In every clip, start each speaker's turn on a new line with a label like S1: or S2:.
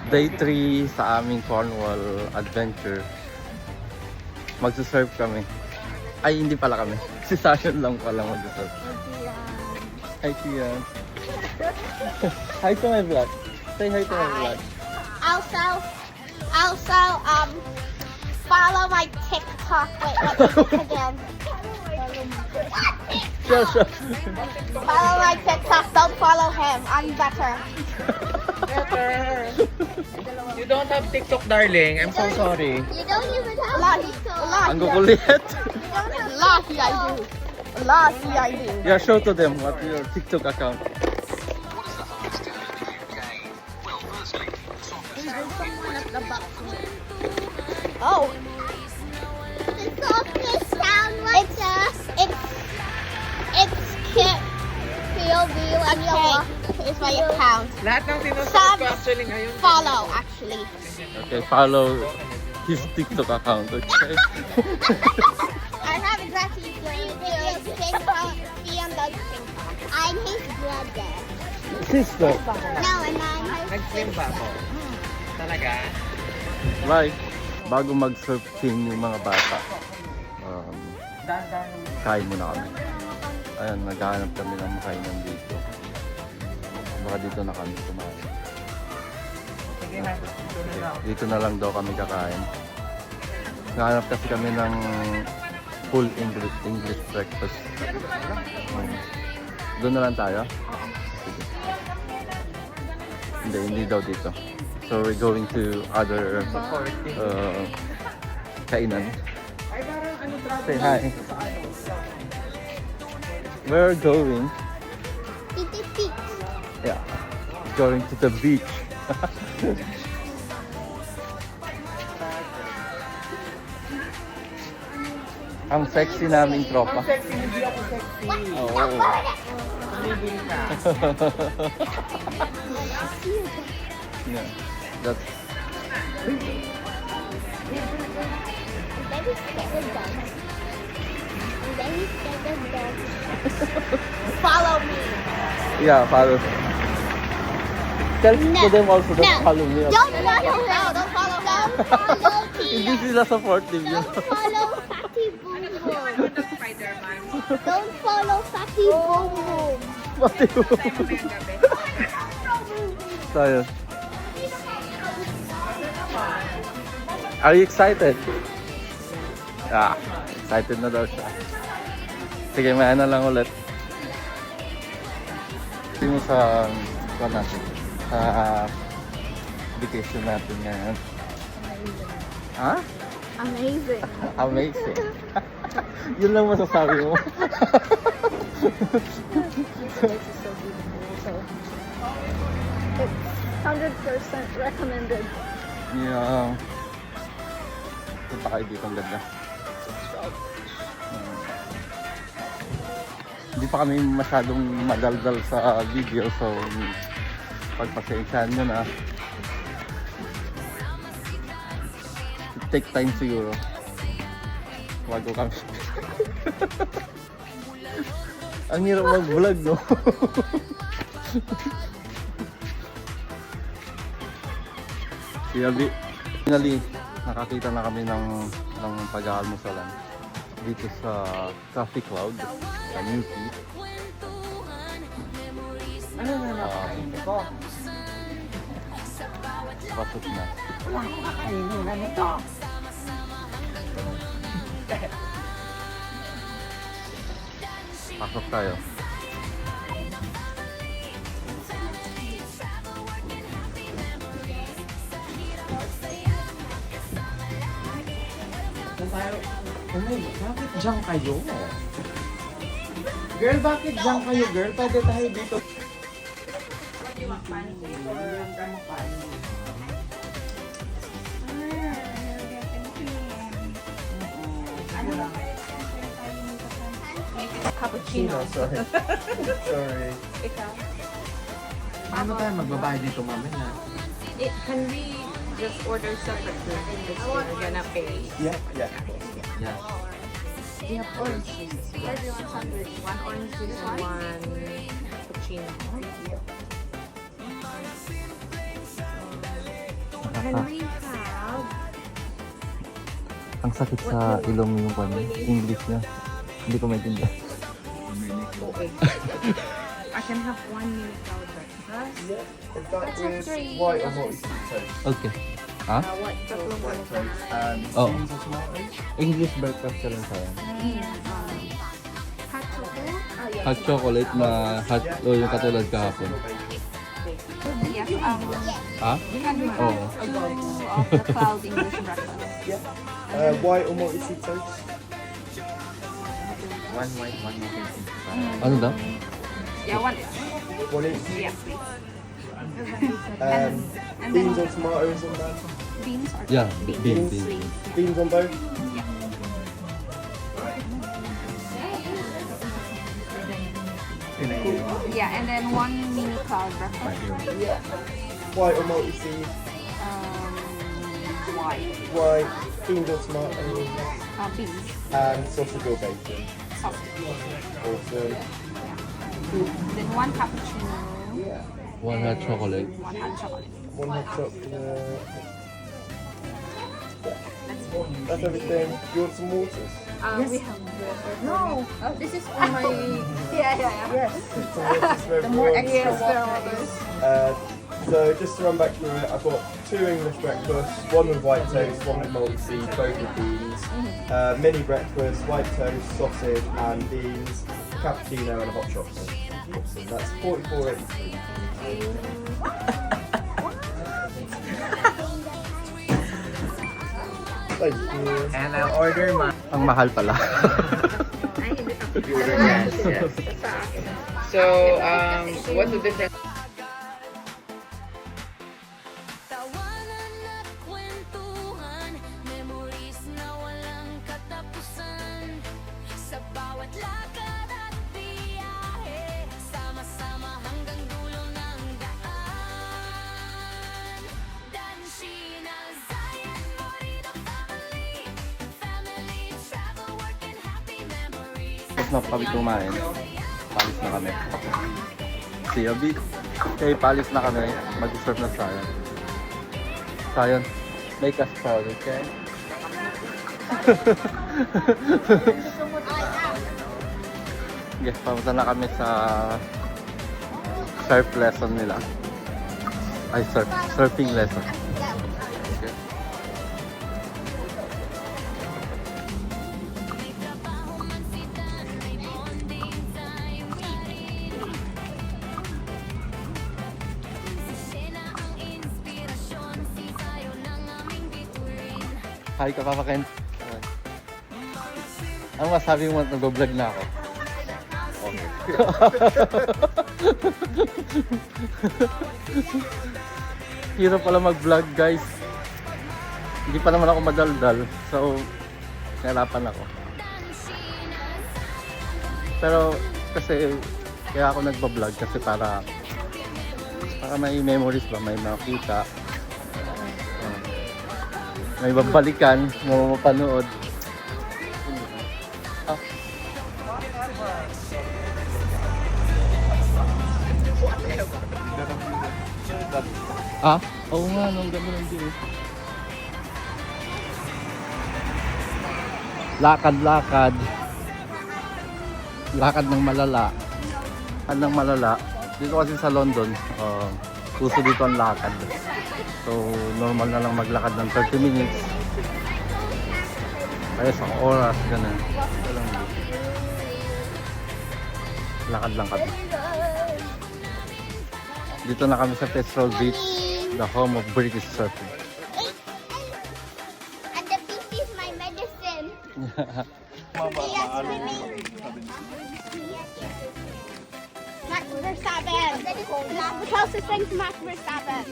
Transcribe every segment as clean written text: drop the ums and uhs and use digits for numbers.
S1: Day 3 sa aming Cornwall adventure. Magsusurf kami. Ay, hindi pala kami. Si Sasha lang pala magsusurf. Hi, Tian. Hi to my vlog. Say hi to my vlog.
S2: Also, follow my TikTok. Wait, what's it again?
S1: Sure.
S2: Follow my TikTok. Don't follow him. I'm better.
S3: You don't have TikTok, darling. I'm so sorry.
S2: You don't even have TikTok.
S1: Ang kukulit.
S2: Lahi, I do. Lahi, I do.
S1: Yeah, show to them what your TikTok account.
S2: Oh. The softest sound like it's POV when you walk. It's my account.
S3: Lahat ng sinusunod ko actually ngayon.
S2: Follow, actually.
S1: Okay, follow his TikTok account, okay?
S2: I have exactly three videos. I'm his brother.
S1: Sister.
S2: No, I'm not.
S3: Nag-swim ba ako? Talaga?
S1: Bye. Bago mag-surfing yung mga bata, kain muna kami. Ayan, naghahanap kami ng makainan dito. Baka dito na kami kumain. Dito na lang daw kami kakain. Naghahanap kasi kami ng full English breakfast. Doon na lang tayo? Sige. Hindi daw dito. So we're going to other kainan. Say hi. We're going. Yeah, going to the beach. Ang sexy naming tropa.
S3: Sexy, hindi ako sexy.
S1: Oo.
S3: Tumigil ka.
S1: Yeah, that's
S2: Follow me.
S1: yeah, follow. Tell
S2: No.
S1: to them also don't
S2: No.
S1: follow me.
S2: Don't follow him. No, don't follow him. Don't follow
S1: Hindi
S2: Tia.
S1: sila supportive yun.
S2: Don't follow Fatty Boom Boom. Don't follow Fatty Boom Boom.
S1: Pati mo. So, yun. Are you excited? Ah, excited na daw siya. Sige, may ano lang ulit. Hindi mo sa natin, sa vacation natin ngayon. Ha?
S2: Amazing.
S1: Amazing. Yun lang masasabi mo.
S4: This is so beautiful. So it's 100% recommended.
S1: Yeah. Punta kayo dito, ang ganda. Hindi pa kami masyadong madaldal sa video, so pagpasensyahan nyo na. Take time siguro. Bago kami. Ang hirap mag-vlog, no? Finally, nakakita na kami ng pag-aalmusalan dito sa Coffee Cloud sa Newquay.
S3: Ano na nakain ko?
S1: Pasok na.
S3: Wala ko kakainin. Ano to?
S1: Pasok tayo.
S3: Bakit dyan kayo? Girl, bakit dyan kayo, girl? Pwede tayo dito.
S4: Cappuccino.
S3: Sorry. Sorry.
S4: Ikaw?
S3: Paano tayo magbabayad dito mamaya?
S4: Can we just order separately? Because we're gonna pay.
S3: Yeah.
S4: We have orange juice. Everyone's hungry. One orange juice and one cappuccino. Can we have
S1: Ang sakit sa ilong yung kanya. English niya. Hindi ko maintindihan.
S4: I can have 1 mini cloud breakfast.
S5: Is that with white or multi-sweet toast?
S1: Okay. Ha?
S4: What tatlong
S5: White toast and
S1: Oh.
S5: beans or tomatoes?
S1: English breakfast ka lang sa'yo.
S4: hot chocolate?
S1: Hot chocolate na hot, o yung katulad kahapon.
S4: Yes,
S1: Ha? Oo.
S4: of the cloud English breakfast.
S5: White or multi-sweet toast?
S3: One white, one multi.
S1: Ano daw?
S4: Yeah, one.
S5: One each?
S4: Yeah, please.
S5: Um,
S4: And
S5: beans
S4: then
S5: or tomatoes on that?
S4: beans or
S1: Yeah,
S5: Beans.
S1: beans.
S5: Beans on both?
S4: Yeah, and then 1 mini cloud breakfast.
S5: White or multi-seed?
S4: White.
S5: White, beans or tomatoes?
S4: Beans.
S5: And sausage or bacon?
S4: Sausage.
S5: Awesome.
S4: Then 1 cappuccino.
S1: One hot chocolate.
S4: 1 hot chocolate.
S5: One hot chocolate. That's everything. Do you want some waters?
S4: We have water. No, this is for my. Yeah.
S5: Yes. Some waters for
S4: The more
S5: everyone.
S4: extra waters.
S5: So just to run back through it, I've got 2 English breakfasts, 1 with white toast, 1 with multi-seed, both with beans. Mini breakfast, white toast, sausage and beans, cappuccino and a hot chocolate. Awesome. That's 44.83. Thank you.
S3: And I'll order my...
S1: Ang mahal pala.
S3: Yes, yes. So, what's the difference?
S6: Tawanan at kwentuhan, memories na walang katapusan. Sa bawat lakad at biyahe, sama-sama hanggang dulo ng daan. Danshina, Zion, Morita family, family travel, work and happy memories.
S1: Tapos na kami kumain. Palis na kami. See you, B. Okay, palis na kami. Mag-serve na Zion. Zion, make us proud, okay? Yes, pamunta na kami sa surf lesson nila. Ay, surfing lesson. Okay. Hi ka, Papa Ken. Ano masabi mo, nag-vlog na ako? Hirap pala mag-vlog, guys. Hindi pa naman ako madaldal, so nahirapan ako. Pero kasi kaya ako nagba-vlog kasi para may memories ba, may makita. May babalikan, mapapanood. Oo nga, nung ganda ng view. Lakad-lakad. Lakad ng malala. Lakad ng malala. Dito kasi sa London, uso dito ang lakad. So, normal na lang maglakad ng 30 minutes. Kaya sa oras, ganun. Ito lang dito. Lakad lang kami. Dito na kami sa Petrol Beach, the home of British surfing.
S2: And the beach is my medicine. We are swimming. Max Verstappen. The closest thing to Max Verstappen.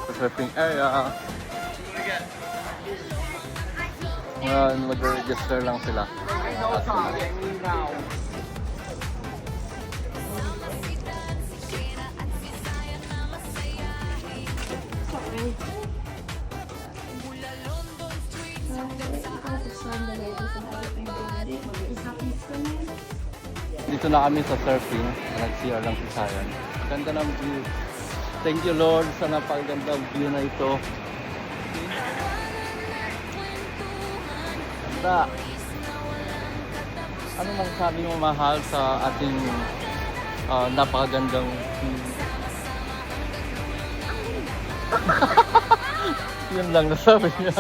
S1: Sa surfing area. Ngayon, mag-register lang sila. Dito na kami sa surfing. nag-CR lang si Sayan. Ganda ng view. Thank you Lord sa napakagandang view na ito. Ganda. Ano mang sabi mo mahal sa ating napakagandang view? Yun lang nasabi niya.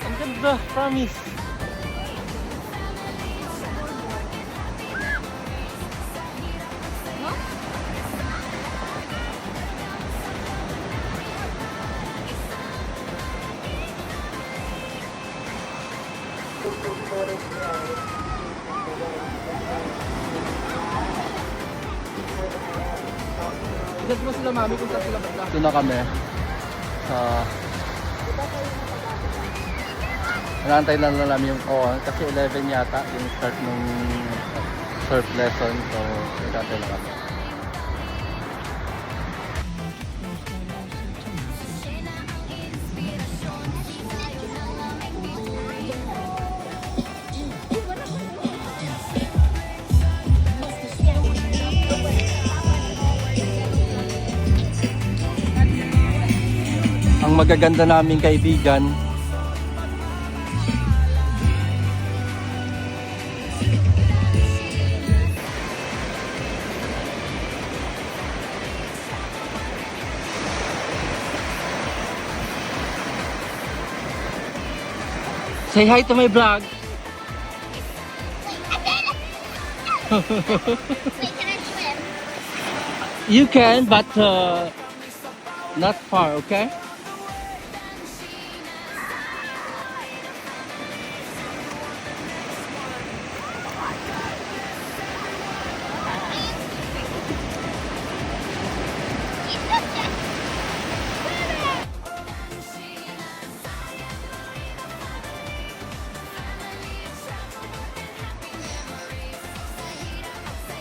S1: Ang ganda, promise.
S3: Ilan mo sila mami kung saan sila basta?
S1: Ito na kami sa nanaantay lang namin yung kasi 11 yata yung start ng surf lesson, so nanaantay lang kami. Ang magaganda naming kaibigan, say hi to my vlog.
S2: Wait, can I swim?
S1: You can, but not far, okay?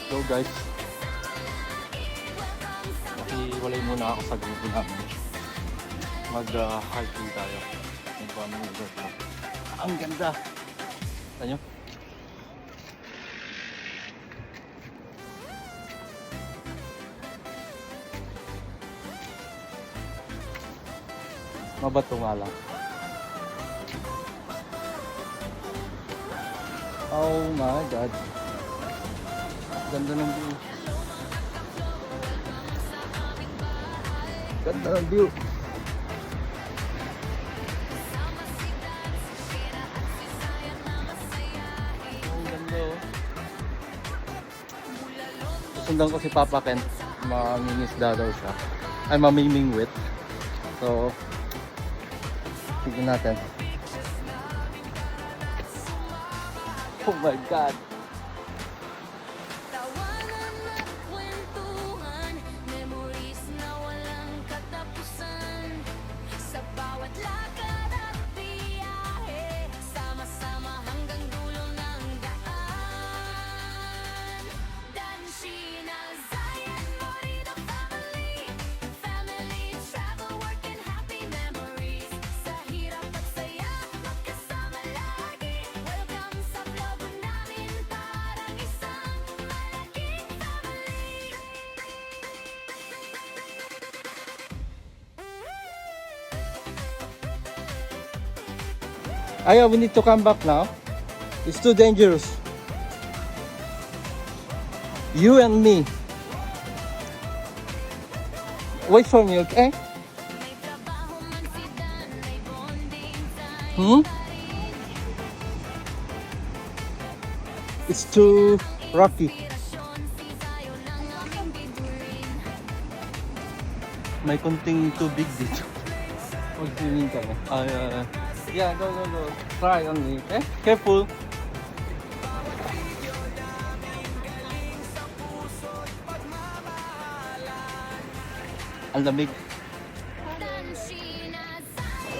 S1: So guys, makiwalay muna ako sa grupo namin. Mag-hiking tayo. Ang ganda! Tignan nyo? Mabato nga lang. Oh my God! Ganda ng view. Ganda ng view. Ang ganda oh. Susundan ko si Papa Ken. Mamingisda daw siya. Ay, mamimingwit. So, tignan natin. Oh my God!
S6: Tawanan at kwentuhan, memories na walang katapusan. Sa bawat lakad at biyahe, sama-sama hanggang dulo ng daan. Danshina, Zion, Morida family, family travel, work and happy memories. Sa hirap at saya, magkasama lagi. Welcome sa vlog namin, parang isang malaking family.
S1: Aya, we need to come back now. It's too dangerous. You and me. Wait for me, okay?
S6: May trabaho man si Dan, may bonding time.
S1: Hmm? It's too rocky.
S6: Inspirasyon si Zion ang aming bituin.
S1: May kunting tubig dito. Mag-swimming kami. Yeah, go. Try only, okay? Careful. Ang lamig.
S6: Danshina,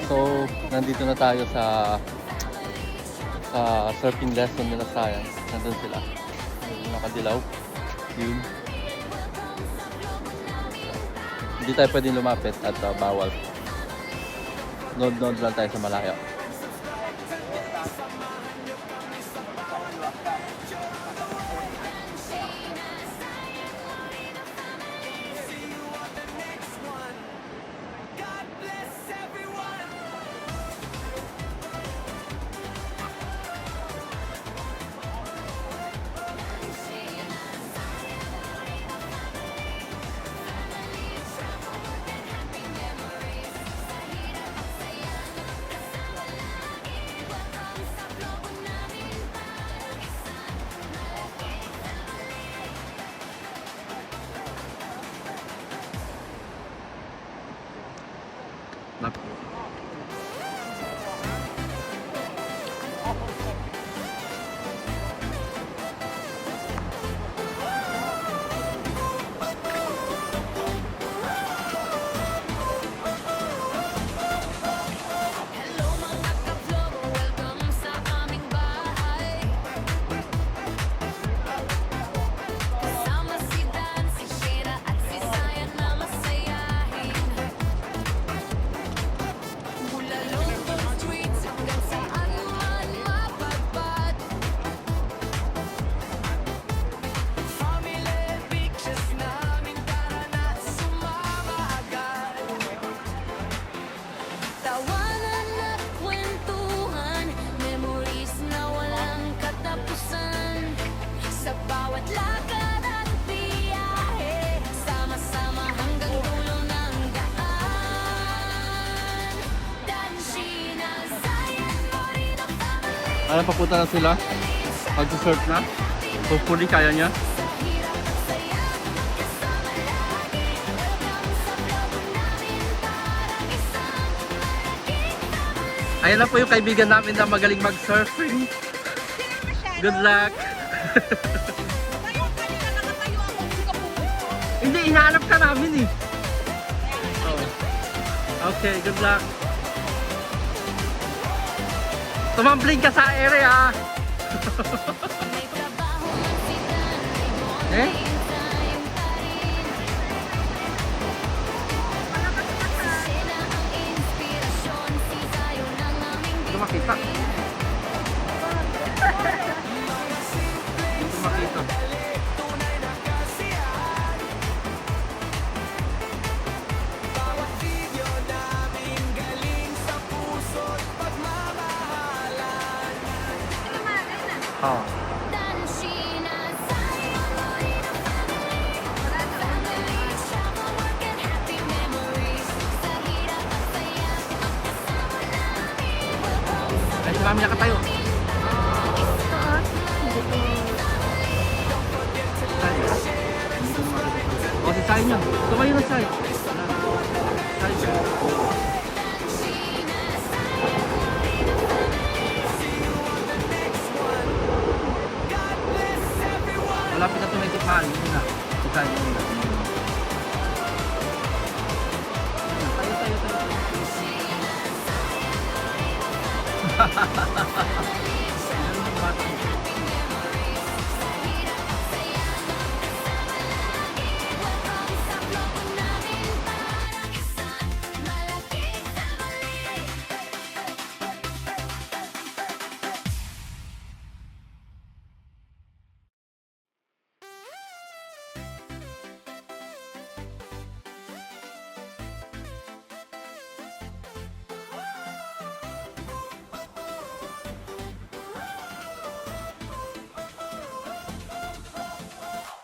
S1: So, nandito na tayo sa surfing lesson nila Sayan. Nandun sila. Yung nakadilaw. Yun. Hindi tayo pwedeng lumapit at bawal. Nod-nod lang tayo sa malayo. Ano, papunta na sila? Mag-surf na? Hopefully kaya niya. Ayan na po yung kaibigan namin na magaling mag-surfing. Good luck! Hindi, inaanap ka namin eh. Oh. Okay, good luck. Tumambling ka sa area. Eh? Hindi makita. Hindi makita. Oh. Ay, si Mami nakatayo. O, si Sai niya. Tumayo na, Sai. Sai. Malapit na tumikip mahal. Yun na. Si Sai yun na. Tayo.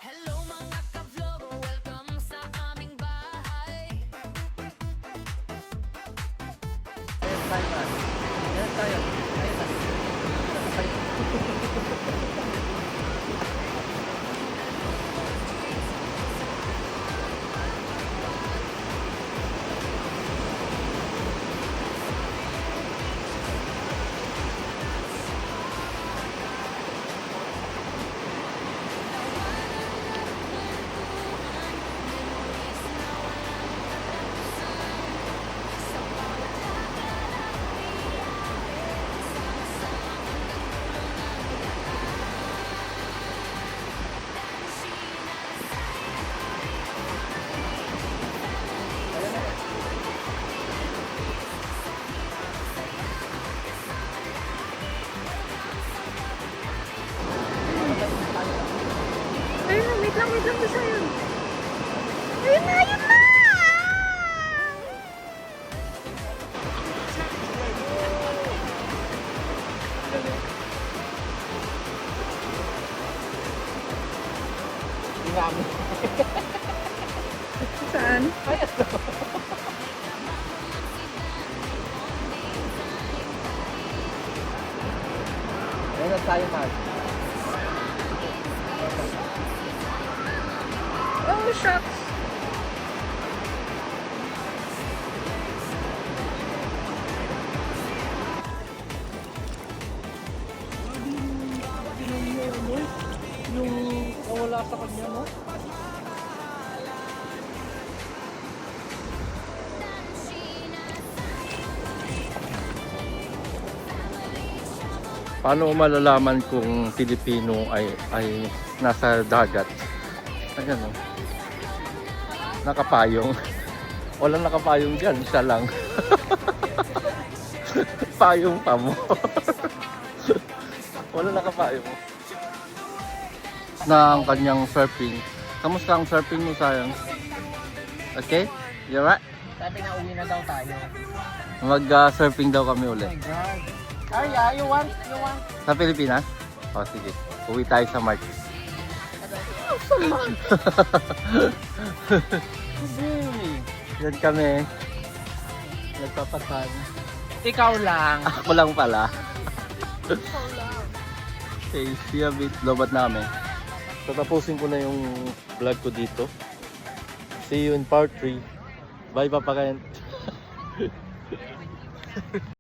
S6: Hello mga ka-vlog, welcome sa aming bahay.
S1: Ayan tayo.
S2: Ayun na, wait lang, basta yun. Ayun na! Saan?
S1: Ayan na tayo, Mark.
S2: Oh, shucks.
S1: Yung nawala sa kanya mo? Paano mo malalaman kung Pilipino ay nasa dagat? Ayan o. Nakapayong. Walang nakapayong dyan, siya lang. Payong pa mo. Walang nakapayong. Na ang kanyang surfing. Kamusta ang surfing mo, sayang? Okay? You alright?
S3: Sabi na uwi na daw tayo.
S1: Mag-surfing daw kami ulit.
S3: Oh my God. Arya, you want?
S1: Sa Pilipinas? O, sige. Uwi tayo sa March. Yan kami. Nagpapasan.
S3: Ikaw lang.
S1: Ako lang pala. Okay, see you a bit. Lobat na kami. Tatapusin ko na yung vlog ko dito. See you in part 3. Bye, Papa Kent.